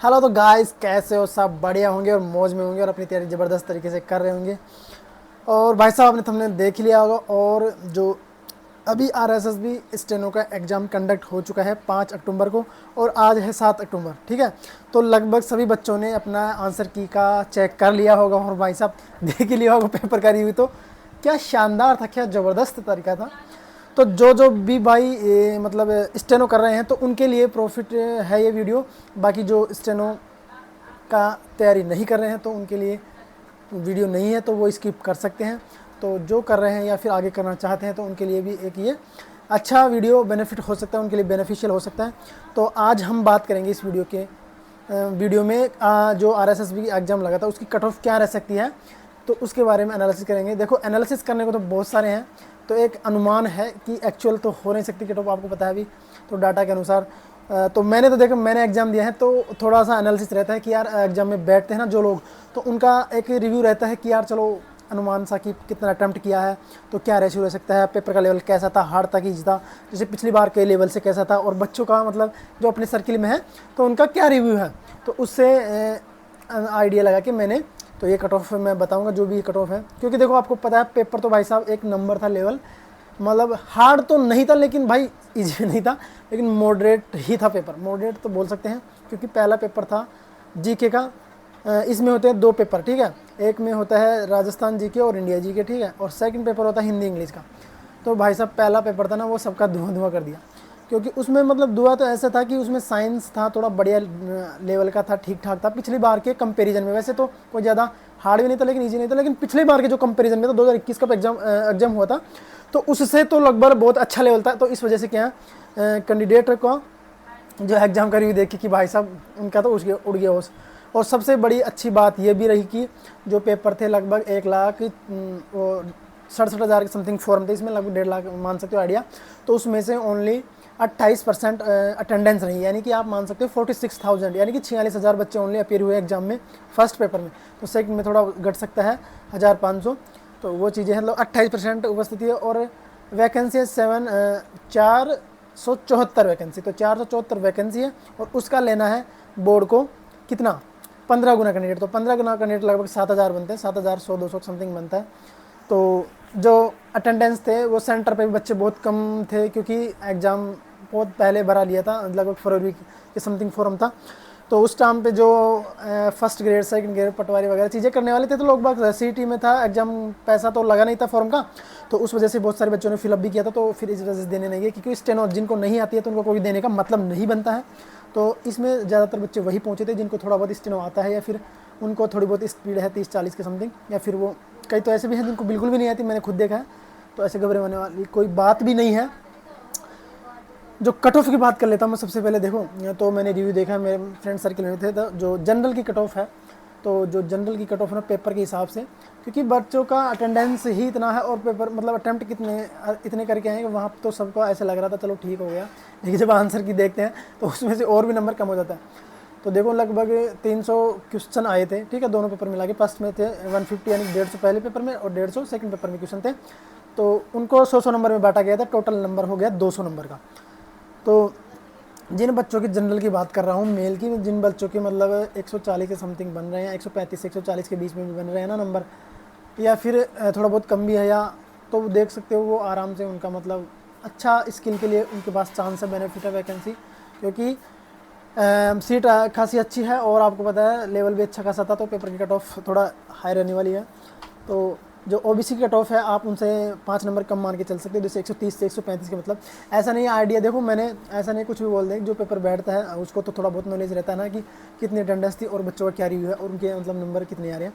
Hello तो guys, कैसे हो? सब बढ़िया होंगे और मौज में होंगे और अपनी तैयारी ज़बरदस्त तरीके से कर रहे होंगे। और भाई साहब, आपने तुमने देख ही लिया होगा। और जो अभी आरएसएसबी स्टेनो का एग्ज़ाम कंडक्ट हो चुका है 5 अक्टूबर को, और आज है 7 अक्टूबर। ठीक है, तो लगभग सभी बच्चों ने अपना आंसर की का चेक कर लिया होगा और भाई साहब देख ही लिया होगा पेपर का रिव्यू। तो क्या शानदार था, क्या ज़बरदस्त तरीका था। तो जो जो भी भाई मतलब स्टेनो कर रहे हैं तो उनके लिए प्रॉफिट है ये वीडियो। बाकी जो स्टेनो का तैयारी नहीं कर रहे हैं तो उनके लिए वीडियो नहीं है, तो वो स्किप कर सकते हैं। तो जो कर रहे हैं या फिर आगे करना चाहते हैं तो उनके लिए भी एक ये अच्छा वीडियो बेनिफिट हो सकता है, उनके लिए बेनिफिशियल हो सकता है। तो आज हम बात करेंगे इस वीडियो में जो आरएसएसबी एग्ज़ाम लगा था उसकी कट ऑफ क्या रह सकती है, तो उसके बारे में एनालिसिस करेंगे। देखो, एनालिसिस करने को तो बहुत सारे हैं, तो एक अनुमान है कि एक्चुअल तो हो नहीं सकती कट ऑफ, आपको पता है अभी। तो डाटा के अनुसार तो मैंने तो देखो, मैंने एग्ज़ाम दिया है तो थोड़ा सा एनालिसिस रहता है कि यार एग्ज़ाम में बैठते हैं ना जो लोग, तो उनका एक रिव्यू रहता है कि यार चलो अनुमान सा कि कितना अटैम्प्ट किया है, तो क्या रेशियो रह सकता है, पेपर का लेवल कैसा था, हार्ड था कि ईजी था, जैसे पिछली बार के लेवल से कैसा था, और बच्चों का मतलब जो अपने सर्किल में है तो उनका क्या रिव्यू है। तो उससे आइडिया लगा कि मैंने तो ये कट ऑफ मैं बताऊंगा जो भी कट ऑफ है। क्योंकि देखो, आपको पता है पेपर तो भाई साहब एक नंबर था लेवल, मतलब हार्ड तो नहीं था लेकिन भाई इजी नहीं था, लेकिन मॉडरेट ही था पेपर। मॉडरेट तो बोल सकते हैं क्योंकि पहला पेपर था जीके का। इसमें होते हैं दो पेपर, ठीक है। एक में होता है राजस्थान जीके और इंडिया जीके, ठीक है, और सेकंड पेपर होता है हिंदी इंग्लिश का। तो भाई साहब पहला पेपर था ना, वो सबका धुआं धुआं कर दिया। क्योंकि उसमें मतलब दुआ तो ऐसा था कि उसमें साइंस था, थोड़ा बढ़िया लेवल का था, ठीक ठाक था पिछली बार के कंपैरिजन में। वैसे तो कोई ज़्यादा हार्ड भी नहीं था लेकिन इजी नहीं था, लेकिन पिछली बार के जो कंपैरिजन में था 2021 का एग्जाम हुआ था, तो उससे तो लगभग बहुत अच्छा लेवल था। तो इस वजह से क्या कैंडिडेट को जो एग्ज़ाम का रिव्यू देखे कि भाई साहब उनका तो उड़ गया होश। और सबसे बड़ी अच्छी बात यह भी रही कि जो पेपर थे लगभग 1 लाख 67,000 के समथिंग फॉर्म थे, इसमें लगभग 1.5 लाख मान सकते हो आइडिया। तो उसमें से ओनली 28% अटेंडेंस रही, यानी कि आप मान सकते हो 46,000, यानी कि 46,000 बच्चे ओनली अपीयर हुए एग्जाम में फर्स्ट पेपर में। तो सेकंड में थोड़ा घट सकता है 1,500। तो वो चीज़ें हैं, मतलब 28% उपस्थिति है। और वैकेंसी है 474 वैकेंसी, तो 474 वैकेंसी है। और उसका लेना है बोर्ड को कितना, 15 गुना कैंडिडेट। तो 15 गुना कैंडिडेट लगभग 7,000 बनते हैं, 7,100 200 समथिंग बनता है। तो जो अटेंडेंस थे वो सेंटर पे भी बच्चे बहुत कम थे, क्योंकि एग्ज़ाम बहुत पहले भरा लिया था, लगभग फरवरी के समथिंग फॉर्म था। तो उस टाइम पे जो फर्स्ट ग्रेड सेकंड ग्रेड पटवारी वगैरह चीज़ें करने वाले थे, तो लोग बाग सीटी में था एग्जाम, पैसा तो लगा नहीं था फॉर्म का, तो उस वजह से बहुत सारे बच्चों ने फिलअप भी किया था। तो फिर इस वजह से देने नहीं गए, क्योंकि स्टेनो जिनको नहीं आती है तो उनको कोई देने का मतलब नहीं बनता है। तो इसमें ज़्यादातर बच्चे वही पहुँचे थे जिनको थोड़ा बहुत स्टेनो आता है, या फिर उनको थोड़ी बहुत स्पीड है 30-40 के समथिंग, या फिर वो कई तो ऐसे भी हैं जिनको बिल्कुल भी नहीं आती, मैंने खुद देखा है। तो ऐसे घबराने वाली कोई बात भी नहीं है। जो कट ऑफ की बात कर लेता हूँ मैं सबसे पहले। देखो, तो मैंने रिव्यू देखा, मेरे फ्रेंड सर्किल में थे, तो जो जनरल की कट ऑफ है, तो जो जनरल की कट ऑफ ना पेपर के हिसाब से, क्योंकि बच्चों का अटेंडेंस ही इतना है और पेपर मतलब अटैम्प्ट इतने करके आए, वहाँ तो सबको ऐसे लग रहा था चलो ठीक हो गया, लेकिन जब आंसर की देखते हैं तो उसमें से और भी नंबर कम हो जाता है। तो देखो, लगभग 300 क्वेश्चन आए थे, ठीक है, दोनों पेपर मिला के। फर्स्ट में थे 150, यानी 150 पहले पेपर में और 150 सेकंड पेपर में क्वेश्चन थे। तो उनको 100 नंबर में बांटा गया था, टोटल नंबर हो गया 200 नंबर का। तो जिन बच्चों की जनरल की बात कर रहा हूँ, मेल की, जिन बच्चों के मतलब 140 के समथिंग बन रहे हैं, 135 से 140 के बीच में भी बन रहे हैं ना नंबर, या फिर थोड़ा बहुत कम भी है, या तो देख सकते हो वो आराम से उनका मतलब अच्छा स्किल के लिए उनके पास चांस है, बेनिफिट है वैकेंसी। क्योंकि सीट खासी अच्छी है और आपको पता है लेवल भी अच्छा खासा था, तो पेपर की कट ऑफ थोड़ा हाई रहने वाली है। तो जो ओबीसी की कट ऑफ है आप उनसे 5 नंबर कम मान के चल सकते हो, जैसे 130 से 135 के, मतलब ऐसा नहीं है आइडिया। देखो, मैंने ऐसा नहीं कुछ भी बोल दें, जो पेपर बैठता है उसको तो थोड़ा बहुत नॉलेज रहता है ना कि कितनी अटेंडेंस थी और बच्चों का क्या रिव्यू है और उनके मतलब नंबर कितने आ रहे हैं।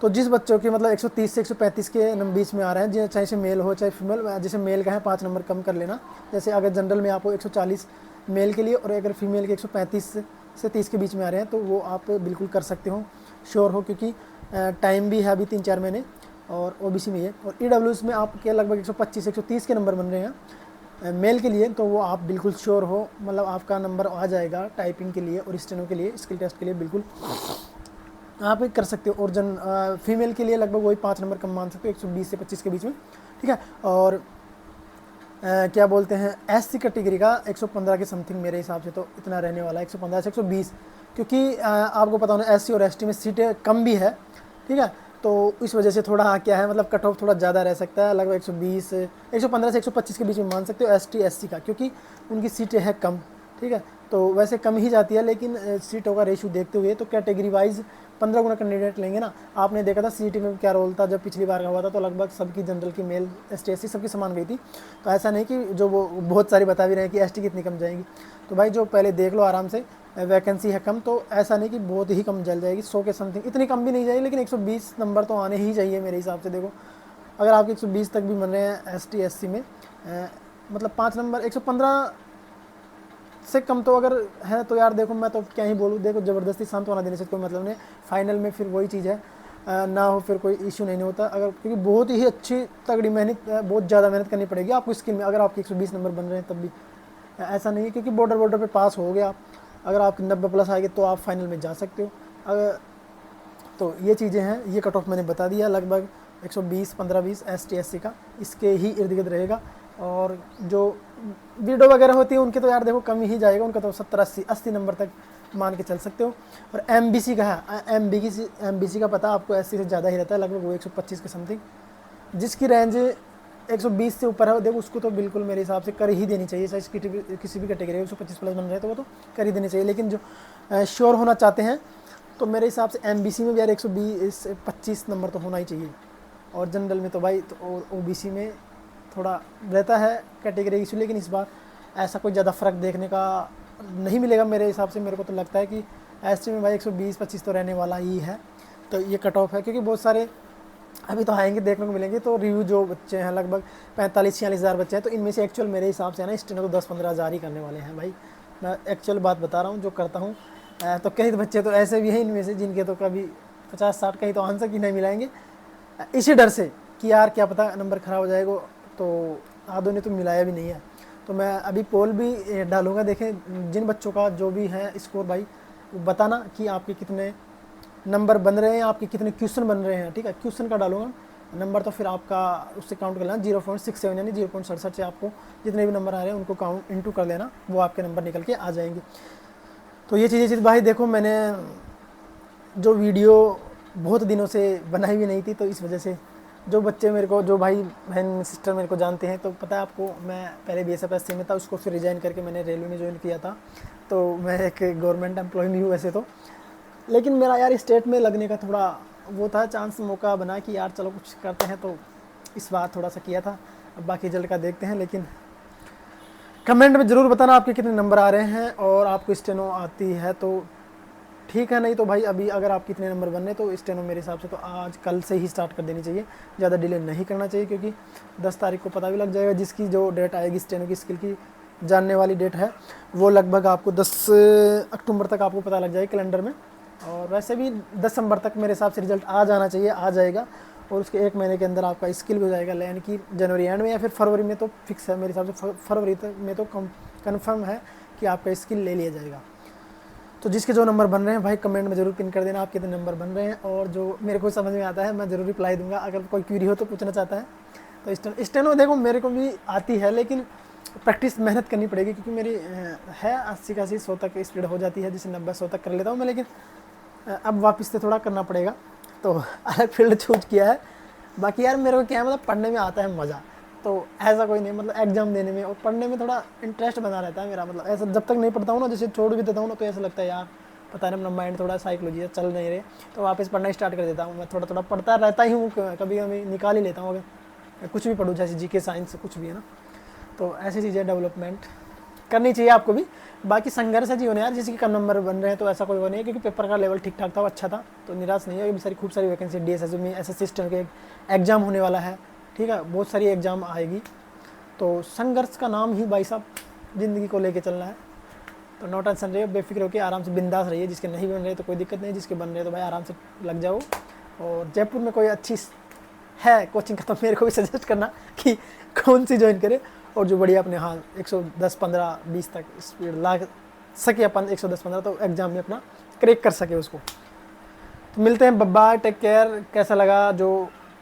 तो जिस बच्चों के मतलब 130 से 135 के बीच में आ रहे हैं, चाहे से मेल हो चाहे फीमेल, जैसे मेल का है 5 नंबर कम कर लेना। जैसे अगर जनरल में आपको 140 मेल के लिए और अगर फीमेल के 135 से 30 के बीच में आ रहे हैं, तो वो आप बिल्कुल कर सकते हो, श्योर हो, क्योंकि टाइम भी है अभी 3-4 महीने। और ओबीसी में ये, और ईडब्ल्यूएस में आपके लगभग 125 से 130 के नंबर बन रहे हैं मेल के लिए, तो वो आप बिल्कुल श्योर हो, मतलब आपका नंबर आ जाएगा टाइपिंग के लिए और स्टेनो के लिए, स्किल टेस्ट के लिए बिल्कुल आप कर सकते हो। और फीमेल के लिए लगभग वही 5 नंबर कम मान सकते हो, 120 से 25 के बीच में, ठीक है। और क्या बोलते हैं एससी कैटेगरी का 115 के समथिंग मेरे हिसाब से तो इतना रहने वाला है, 115 से 120, क्योंकि आपको पता होना एससी और एसटी में सीटें कम भी है, ठीक है। तो इस वजह से थोड़ा क्या है मतलब कट ऑफ थोड़ा ज़्यादा रह सकता है, लगभग 120 115 से 125 के बीच में मान सकते हो एसटी एससी का, क्योंकि उनकी सीटें हैं कम, ठीक है। तो वैसे कम ही जाती है, लेकिन सीटों का रेशो देखते हुए तो कैटेगरी वाइज 15 गुना कैंडिडेट लेंगे ना। आपने देखा था सीईटी में क्या रोल था जब पिछली बार का हुआ था, तो लगभग सबकी जनरल की मेल एसटी एससी सबकी समान गई थी। तो ऐसा नहीं कि जो वो बहुत सारी बता भी रहे हैं कि एसटी कितनी कम जाएगी, तो भाई जो पहले देख लो आराम से, वैकेंसी है कम, तो ऐसा नहीं कि बहुत ही कम जल जाएगी, 100 के समथिंग, इतनी कम भी नहीं जाएगी, लेकिन 120 नंबर तो आने ही चाहिए मेरे हिसाब से। देखो अगर आपके 120 तक भी बन रहे हैं एसटी एससी में, मतलब 5 नंबर 115 से कम तो अगर है तो यार देखो मैं तो क्या ही बोलूँ, देखो ज़बरदस्ती सांत्वना देने से कोई मतलब नहीं, फाइनल में फिर वही चीज़ है, ना हो फिर कोई इशू नहीं होता, अगर क्योंकि बहुत ही अच्छी तगड़ी मेहनत, बहुत ज़्यादा मेहनत करनी पड़ेगी आपको स्किल में, अगर आपके 120 नंबर बन रहे हैं तब भी ऐसा नहीं है, क्योंकि बॉर्डर पे पास हो गया, अगर आपके 90 प्लस आएंगे तो आप फाइनल में जा सकते हो। अगर तो ये चीज़ें हैं, ये कट ऑफ मैंने बता दिया, लगभग 120 15-20 एसटी एससी का इसके ही इर्द गिर्द रहेगा। और जो वीडियो वगैरह होती है उनके तो यार देखो कम ही जाएगा, उनका तो 70-80 नंबर तक मान के चल सकते हो। और एमबीसी का है, एमबीसी का पता आपको एससी से ज़्यादा ही रहता है, लगभग वो 125 के समथिंग, जिसकी रेंज 120 से ऊपर है, देखो उसको तो बिल्कुल मेरे हिसाब से कर ही देनी चाहिए, चाहे किसी भी कैटेगरी 125 प्लस बन रहे हैं तो वो तो कर ही देनी चाहिए। लेकिन जो श्योर होना चाहते हैं तो मेरे हिसाब से एमबीसी में भी यार 120-25 नंबर तो होना ही चाहिए, और जनरल में तो भाई तो ओबीसी में थोड़ा रहता है कैटेगरी इशू, लेकिन इस बार ऐसा कोई ज़्यादा फ़र्क देखने का नहीं मिलेगा मेरे हिसाब से। मेरे को तो लगता है कि एसटी में भाई 120-25 तो रहने वाला ही है, तो ये कट ऑफ है, क्योंकि बहुत सारे अभी तो आएंगे देखने को मिलेंगे। तो रिव्यू जो बच्चे हैं लगभग 45-46 हज़ार बच्चे हैं, तो इनमें से एक्चुअल मेरे हिसाब से है ना स्टेनो तो 10-15 हज़ार ही करने वाले हैं भाई, मैं एक्चुअल बात बता रहा हूँ जो करता हूँ। तो कई बच्चे तो ऐसे भी हैं इनमें से जिनके तो कभी 50-60 कहीं तो आंसर की नहीं मिलाएंगे, इसी डर से कि यार क्या पता नंबर ख़राब हो जाएगा, तो आधों ने तो मिलाया भी नहीं है। तो मैं अभी पोल भी डालूंगा, देखें जिन बच्चों का जो भी है स्कोर भाई, वो बताना कि आपके कितने नंबर बन रहे हैं, आपके कितने क्वेश्चन बन रहे हैं, ठीक है। क्वेश्चन का डालूंगा नंबर, तो फिर आपका उससे काउंट कर लेना 0.67 यानी 0.67 से आपको जितने भी नंबर आ रहे हैं उनको काउंट इंटू कर लेना, वो आपके नंबर निकल के आ जाएंगे। तो ये चीज़ भाई देखो मैंने जो वीडियो बहुत दिनों से बनाई भी नहीं थी, तो इस वजह से जो बच्चे मेरे को, जो भाई बहन सिस्टर मेरे को जानते हैं, तो पता है आपको मैं पहले BSF में था, उसको फिर रिजाइन करके मैंने रेलवे में ज्वाइन किया था, तो मैं एक गवर्नमेंट एम्प्लॉय भी हूँ वैसे तो, लेकिन मेरा यार स्टेट में लगने का थोड़ा वो था, चांस मौका बना कि यार चलो कुछ करते हैं, तो इस बार थोड़ा सा किया था। अब बाकी रिजल्ट का देखते हैं, लेकिन कमेंट में ज़रूर बताना आपके कितने नंबर आ रहे हैं, और आपको स्टेनो आती है तो ठीक है, नहीं तो भाई अभी अगर आप कितने नंबर बन रहे तो स्टेनो मेरे हिसाब से तो आज कल से ही स्टार्ट कर देनी चाहिए, ज़्यादा डिले नहीं करना चाहिए, क्योंकि 10 तारीख को पता भी लग जाएगा, जिसकी जो डेट आएगी स्टेनो की स्किल की जानने वाली डेट है, वो लगभग आपको 10 अक्टूबर तक आपको पता लग जाएगा कैलेंडर में। और वैसे भी 10 दिसंबर तक मेरे हिसाब से रिजल्ट आ जाना चाहिए, आ जाएगा, और उसके 1 महीने के अंदर आपका स्किल भी हो जाएगा, यानी कि जनवरी एंड में या फिर फरवरी में, तो फिक्स है मेरे हिसाब से, फरवरी तक में तो कन्फर्म है कि आपका स्किल ले लिया जाएगा। तो जिसके जो नंबर बन रहे हैं भाई कमेंट में ज़रूर पिन कर देना आप कितने नंबर बन रहे हैं, और जो मेरे को समझ में आता है मैं ज़रूर रिप्लाई दूंगा, अगर कोई क्वेरी हो तो पूछना चाहता है। तो स्टेनो देखो मेरे को भी आती है, लेकिन प्रैक्टिस मेहनत करनी पड़ेगी, क्योंकि मेरी है 80-100 तक स्पीड हो जाती है, जिसे 90-100 तक कर लेता हूँ मैं, लेकिन अब वापस से थोड़ा करना पड़ेगा, तो अलग फील्ड चूज किया है। बाकी यार मेरे को क्या है मतलब पढ़ने में आता है मज़ा, तो ऐसा कोई नहीं, मतलब एग्जाम देने में और पढ़ने में थोड़ा इंटरेस्ट बना रहता है मेरा, मतलब ऐसा जब तक नहीं पढ़ता हूँ ना, जैसे छोड़ भी देता हूँ ना, तो ऐसा लगता है यार पता नहीं अपना माइंड थोड़ा साइकोलॉजी चल नहीं रहे, तो वापस पढ़ना स्टार्ट कर देता हूँ। मैं थोड़ा थोड़ा पढ़ता रहता ही हूँ, कभी कभी निकाल ही लेता हूँ, अगर कुछ भी पढ़ूँ जैसे जीके साइंस कुछ भी है ना, तो ऐसी चीज़ें डेवलपमेंट करनी चाहिए आपको भी। बाकी संघर्ष है जीवन यार, जिसके कम नंबर बन रहे हैं तो ऐसा कोई वो नहीं है, क्योंकि पेपर का लेवल ठीक ठाक था, अच्छा था, तो निराश नहीं है। अभी खूब सारी वैकेंसी DSS में एसएससी सिस्टम के एग्जाम होने वाला है, ठीक है, बहुत सारी एग्जाम आएगी, तो संघर्ष का नाम ही भाई साहब ज़िंदगी को लेके चलना है। तो नो टेंशन रहिए, बेफिक्र होकर आराम से बिंदास रहिए, जिसके नहीं बन रहे तो कोई दिक्कत नहीं, जिसके बन रहे तो भाई आराम से लग जाओ। और जयपुर में कोई अच्छी है कोचिंग का तो मेरे को भी सजेस्ट करना कि कौन सी ज्वाइन करे, और जो बढ़िया अपने हाँ 110 15 20 तक स्पीड ला सके अपन, 110 15 तो एग्जाम में अपना क्रैक कर सके उसको। तो मिलते हैं, बाय, टेक केयर। कैसा लगा जो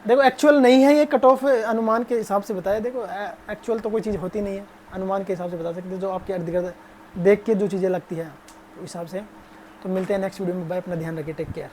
देखो एक्चुअल नहीं है ये, कट ऑफ अनुमान के हिसाब से बताया। देखो एक्चुअल तो कोई चीज़ होती नहीं है, अनुमान के हिसाब से बता सकते हैं, जो आपके इर्द गिर्द देख के जो चीज़ें लगती है उस हिसाब से। तो मिलते हैं नेक्स्ट वीडियो में, बाय, अपना ध्यान रखिए, टेक केयर।